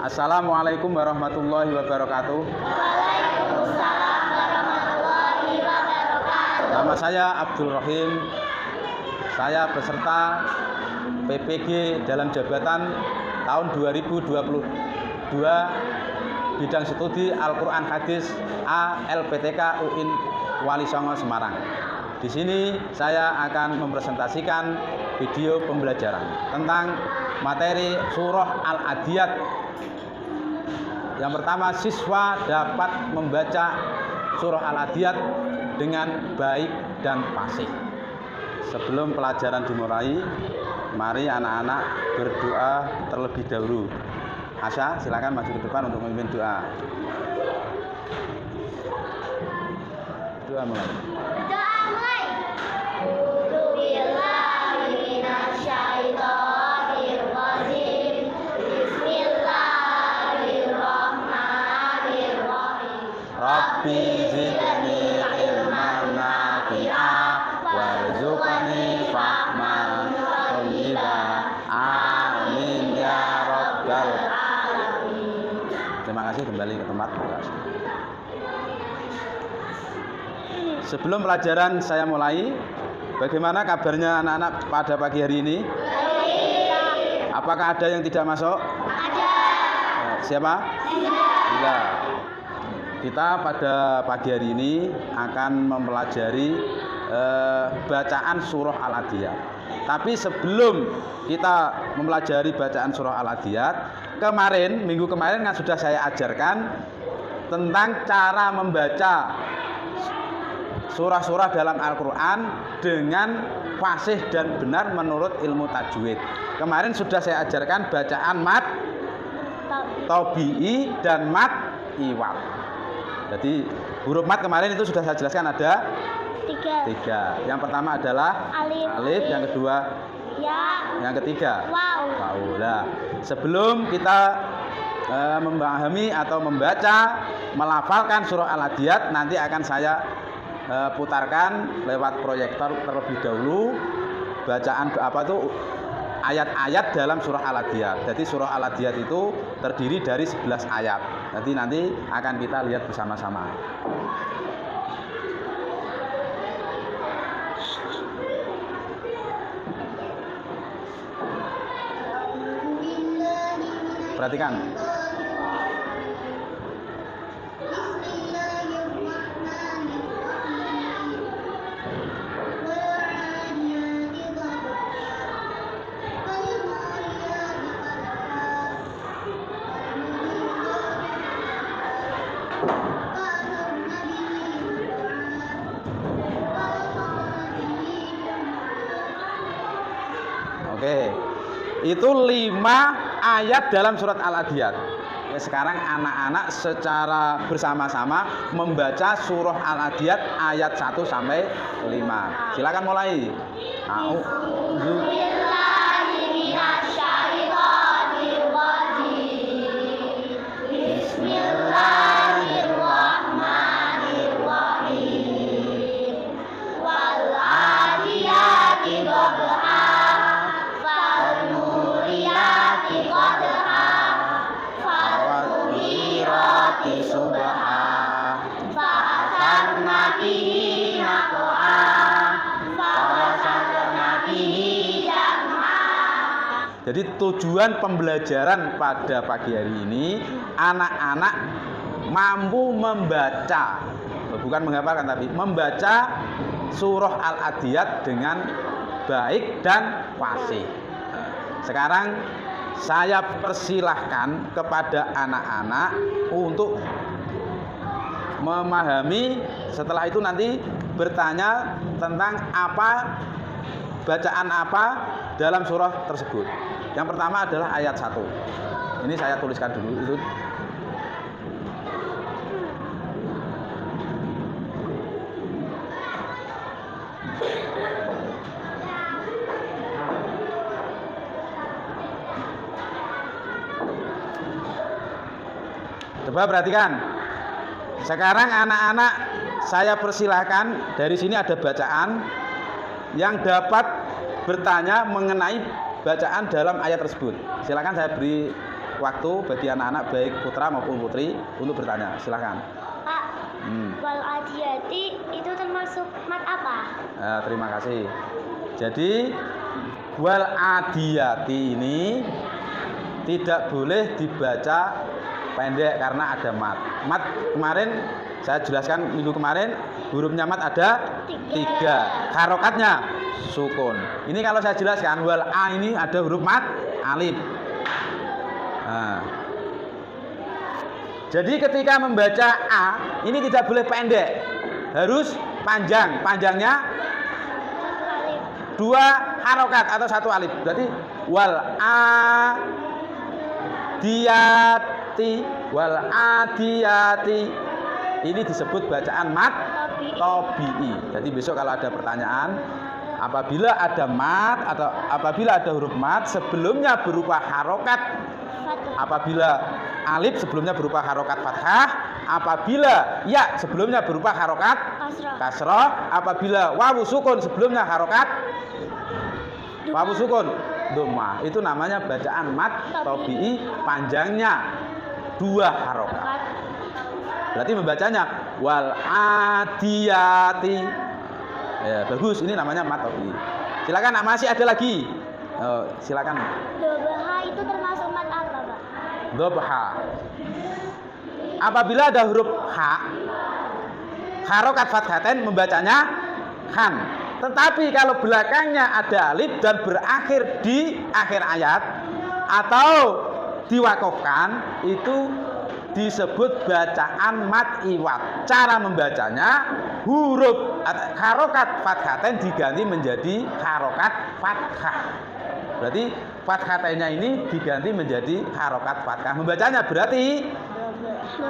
Assalamualaikum warahmatullahi wabarakatuh. Waalaikumsalam warahmatullahi wabarakatuh. Nama saya Abdul Rahim. Saya peserta PPG dalam jabatan tahun 2022 bidang studi Al-Quran Hadis A LPTK UIN Wali Songo Semarang. Di sini saya akan mempresentasikan video pembelajaran tentang materi surah Al-Adiyat. Yang pertama, siswa dapat membaca surah Al-Adiyat dengan baik dan fasih. Sebelum pelajaran dimulai, mari anak-anak berdoa terlebih dahulu. Asya, silakan maju ke depan untuk memimpin doa. Doa mulai. Doa mulai. A'udzubillahi minasyaitonirrajim. Bismillahirrahmanirrahim. Rabbi zidni ilman nafi'ah warzuqni fahman thayyiban. Amin ya rabbal alamin. Terima kasih, kembali ke tempat. Sebelum pelajaran saya mulai, bagaimana kabarnya anak-anak pada pagi hari ini? Apakah ada yang tidak masuk? Ada. Siapa? Iya. Kita pada pagi hari ini akan mempelajari bacaan surah Al-Adiyat. Tapi sebelum kita mempelajari bacaan surah Al-Adiyat, minggu kemarin kan sudah saya ajarkan tentang cara membaca surah-surah dalam Al-Quran dengan fasih dan benar menurut ilmu tajwid. Kemarin sudah saya ajarkan bacaan mat tabi'i dan mat iwad. Jadi huruf mat kemarin itu sudah saya jelaskan ada tiga. Yang pertama adalah alif, yang kedua ya, yang ketiga waw. Nah, sebelum kita memahami atau membaca, melafalkan surah Al-Adiyat, nanti akan saya putarkan lewat proyektor terlebih dahulu bacaan ayat-ayat dalam surah Al-Adiyat. Jadi surah Al-Adiyat itu terdiri dari 11 ayat. Nanti akan kita lihat bersama-sama. Perhatikan. Oke, itu 5 ayat dalam surat Al-Adiyat. Sekarang anak-anak secara bersama-sama membaca surah Al-Adiyat ayat 1 sampai 5. Silakan mulai. Bismillahirrahmanirrahim. Wal 'adiyati dhabha. Jadi tujuan pembelajaran pada pagi hari ini, anak-anak mampu membaca, bukan menghafalkan tapi membaca surah Al-Adiyat dengan baik dan fasih. Sekarang saya persilahkan kepada anak-anak untuk memahami, setelah itu nanti bertanya tentang bacaan apa dalam surah tersebut. Yang pertama adalah ayat 1. Ini saya tuliskan dulu itu. Coba perhatikan. Sekarang anak-anak saya persilahkan, dari sini ada bacaan yang dapat bertanya mengenai bacaan dalam ayat tersebut. Silakan saya beri waktu bagi anak-anak baik putra maupun putri untuk bertanya. Silakan. Pak, wal adiyati itu termasuk mat apa? Terima kasih. Jadi wal adiyati ini tidak boleh dibaca pendek karena ada mat. Mat kemarin saya jelaskan minggu kemarin, hurufnya mat ada 3. Harokatnya sukun. Ini kalau saya jelaskan wal a ini ada huruf mat alif. Nah. Jadi ketika membaca a ini tidak boleh pendek, harus panjang. Panjangnya 2 harokat atau 1 alif. Berarti wal adiyati, wal adiyati. Ini disebut bacaan mat tabi'i. Jadi besok kalau ada pertanyaan, apabila ada mat atau apabila ada huruf mat sebelumnya berupa harokat, apabila alif sebelumnya berupa harokat fathah, apabila ya sebelumnya berupa harokat kasroh, apabila wawu sukun sebelumnya harokat wawu sukun dhammah, itu namanya bacaan mat tabi'i, panjangnya 2 harokat. Berarti membacanya wal adiyati. Ya, bagus, ini namanya mat tabi'i. Silakan, masih ada lagi. Silakan. Dobha itu termasuk mat apa, Pak? Dobha. Apabila ada huruf h, harokat fathaten membacanya khan. Tetapi kalau belakangnya ada alif dan berakhir di akhir ayat atau diwakofkan, itu disebut bacaan mat iwat. Cara membacanya huruf harokat fathaten diganti menjadi harokat fathah. Berarti fathatennya ini diganti menjadi harokat fathah. Membacanya berarti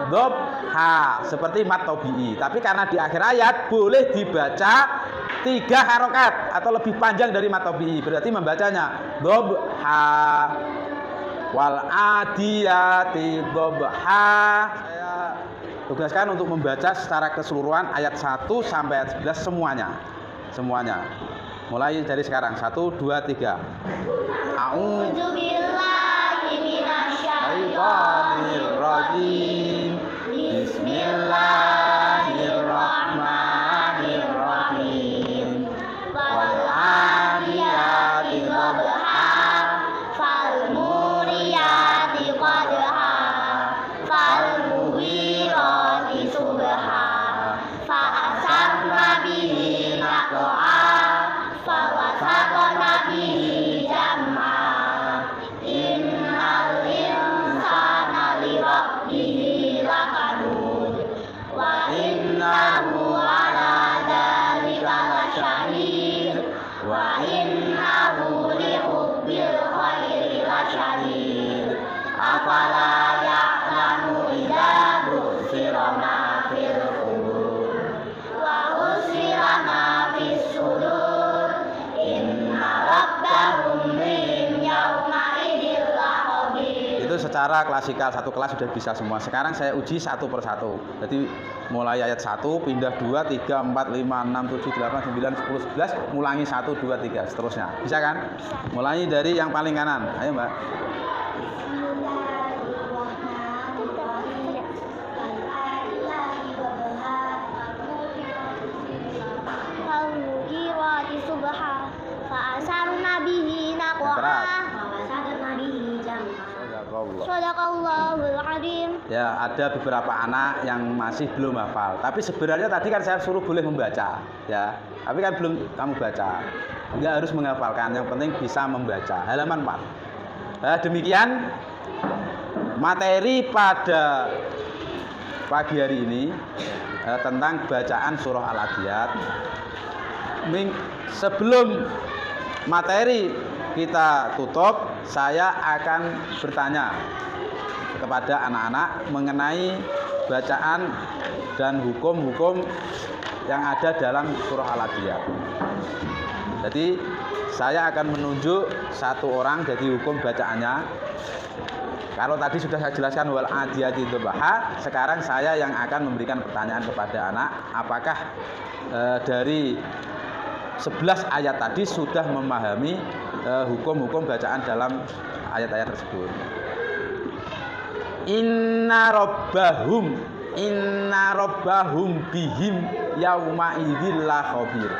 dobha seperti mat tabi'i. Tapi karena di akhir ayat boleh dibaca 3 harokat atau lebih panjang dari mat tabi'i. Berarti membacanya dobha wal adiyati dobha. Saya tugaskan untuk membaca secara keseluruhan ayat 1 sampai ayat 11 semuanya. Mulai dari sekarang. 1, 2, 3. A'udzu billahi minasyaitonir rajim. Bismillahirrahmanirrahim. Wal adiyati dhabha fal muriyati qadha fal mughirati subha fa asarna bihi naq'a fa wasaqna bihi jam'a innal insana li rabbihi lakanud wa innahu ala dzalika lasyahid wa innahu li hubbil khairi lasyadid afala ya'lamu idza busyira ma fil qubur wa usira ma fis sudur inna rabbahum bihim yawma idil lakhabir. Itu secara klasikal, satu kelas sudah bisa semua. Sekarang saya uji satu persatu. Jadi mulai ayat 1 pindah 2, 3, 4, 5, 6, 7, 8, 9, 10, 11, ulangi 1, 2, 3 seterusnya. Bisa kan? Mulai dari yang paling kanan. Ayo, Mbak. Fal mughirati subha fa asarna bihi naq'a Keras. wa wasaqna bihi jam'a. Shadaqallahul azim. Ya, ada beberapa anak yang masih belum hafal. Tapi sebenarnya tadi kan saya suruh boleh membaca, ya. Tapi kan belum kamu baca. Enggak harus menghafalkan, yang penting bisa membaca. Halaman 4. Nah, demikian materi pada pagi hari ini tentang bacaan surah Al-Adiyat. Sebelum materi kita tutup, saya akan bertanya kepada anak-anak mengenai bacaan dan hukum-hukum yang ada dalam surah Al-Adiyat. Jadi saya akan menunjuk satu orang jadi hukum bacaannya. Kalau tadi sudah saya jelaskan wal adiyati dhabha, sekarang saya yang akan memberikan pertanyaan kepada anak, apakah dari 11 ayat tadi sudah memahami hukum-hukum bacaan dalam ayat-ayat tersebut. Inna rabbahum bihim yauma idzil la khabir.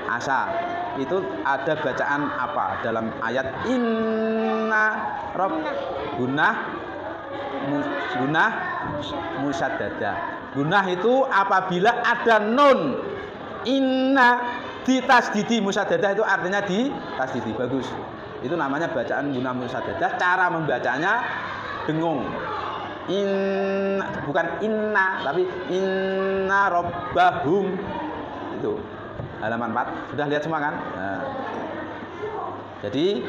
Asa, itu ada bacaan apa dalam ayat gunah musaddadah. Gunah itu apabila ada nun inna ditasdidi, musaddadah itu artinya ditasdidi. Bagus. Itu namanya bacaan gunah musaddadah. Cara membacanya dengung. Bukan inna tapi inna rabbahum. Itu halaman 4. Sudah lihat semua kan? Nah. Jadi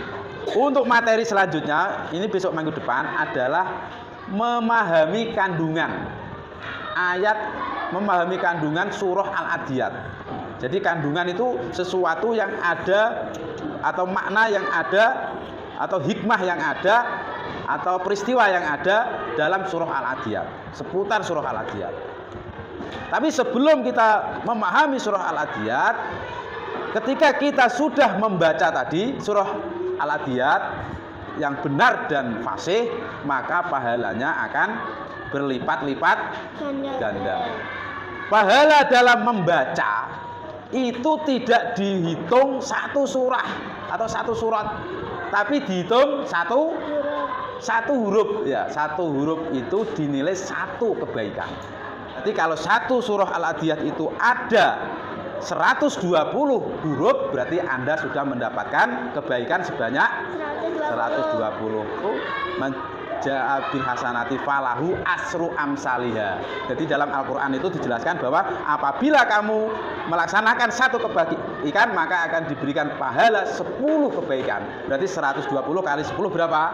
untuk materi selanjutnya ini besok minggu depan adalah memahami kandungan ayat, memahami kandungan surah Al-Adiyat. Jadi kandungan itu sesuatu yang ada atau makna yang ada atau hikmah yang ada atau peristiwa yang ada dalam surah Al-Adiyat, seputar surah Al-Adiyat. Tapi sebelum kita memahami surah Al-Adiyat, ketika kita sudah membaca tadi surah Al-Adiyat yang benar dan fasih, maka pahalanya akan berlipat-lipat ganda. Pahala dalam membaca itu tidak dihitung satu surah atau satu surat, tapi dihitung satu huruf. Ya, satu huruf itu dinilai satu kebaikan. Jadi kalau satu surah Al-Adiyat itu ada 120 huruf, berarti Anda sudah mendapatkan kebaikan sebanyak 120. Ja'a bil hasanati falahu asru amsaliha. Jadi dalam Al-Qur'an itu dijelaskan bahwa apabila kamu melaksanakan satu kebaikan, maka akan diberikan pahala 10 kebaikan. Berarti 120 kali 10 berapa?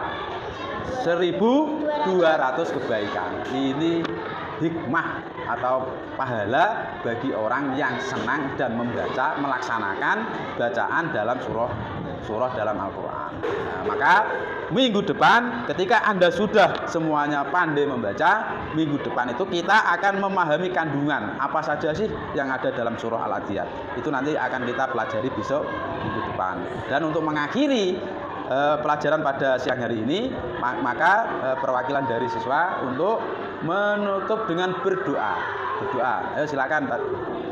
1200 kebaikan. Ini hikmah atau pahala bagi orang yang senang dan membaca, melaksanakan bacaan dalam surah dalam Al-Quran. Nah, maka minggu depan ketika Anda sudah semuanya pandai membaca, minggu depan itu kita akan memahami kandungan apa saja sih yang ada dalam surah Al-Adiyat. Itu nanti akan kita pelajari besok minggu depan. Dan untuk mengakhiri pelajaran pada siang hari ini, maka perwakilan dari siswa untuk menutup dengan berdoa. Ayo silakan Pak.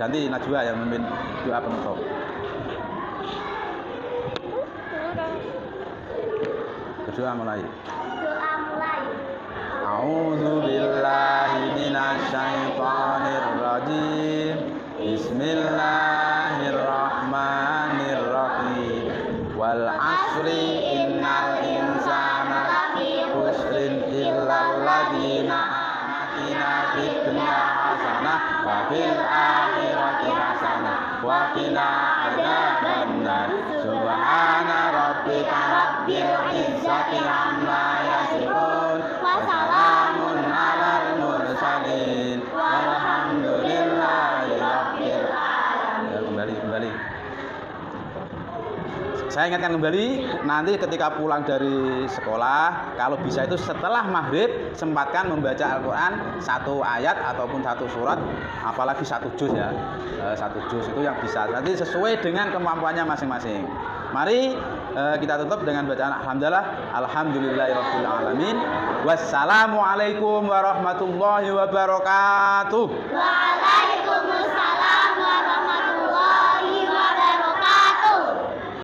Ganti Najwa yang memimpin doa penutup. Berdoa mulai. A'udzu billahi minasyaitonir rajim. Bismillahirrahmanirrahim. Wal asri innal insana lafi khusrin illal ladzina amanu fid dunya hasanah wa fil akhirati hasanah wa qina adzabannar. Subhana rabbika rabbil izzati amma yasifun wa salamun alal mursalin walhamdulillahi rabbil alamin. Kembali. Saya ingatkan kembali, nanti ketika pulang dari sekolah, kalau bisa itu setelah maghrib, sempatkan membaca Al-Quran satu ayat ataupun satu surat, apalagi satu juz ya. Satu juz itu yang bisa, nanti sesuai dengan kemampuannya masing-masing. Mari kita tutup dengan bacaan Alhamdulillahirabbil alamin. Wassalamualaikum warahmatullahi wabarakatuh.